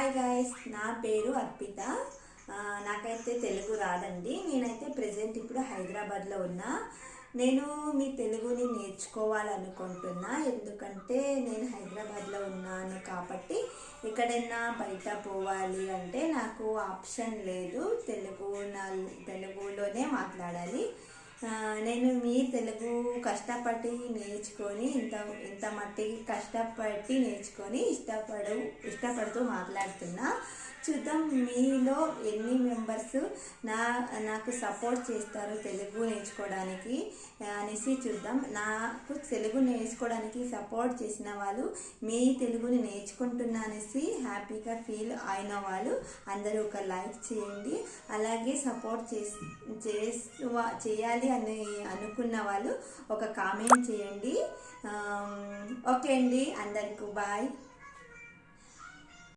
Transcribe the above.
Hi guys, నా పేరు అర్పిత. నాకైతే తెలుగు రాదండి. నేనైతే ప్రెజెంట్ ఇప్పుడు హైదరాబాద్లో ఉన్నా. నేను మీ తెలుగుని నేర్చుకోవాలనుకుంటున్నా. ఎందుకంటే నేను హైదరాబాద్లో ఉన్నాను కాబట్టి ఎక్కడైనా బయట పోవాలి అంటే నాకు ఆప్షన్ లేదు. తెలుగులోనే మాట్లాడాలి. నేను మీ తెలుగు కష్టపడి నేర్చుకొని ఇంత మట్టికి కష్టపడి నేర్చుకొని ఇష్టపడుతూ మాట్లాడుతున్నా. చూద్దాం మీలో ఎన్ని మెంబర్స్ నాకు సపోర్ట్ చేస్తారు తెలుగు నేర్చుకోవడానికి అనేసి చూద్దాం. నాకు తెలుగు నేర్చుకోవడానికి సపోర్ట్ చేసిన వాళ్ళు, మీ తెలుగుని నేర్చుకుంటున్నా అనేసి హ్యాపీగా ఫీల్ అయిన వాళ్ళు అందరూ ఒక లైక్ చేయండి. అలాగే సపోర్ట్ చేయాలి అని అనుకున్న వాళ్ళు ఒక కామెంట్ చేయండి. ఓకే అండి, అందరికీ బాయ్.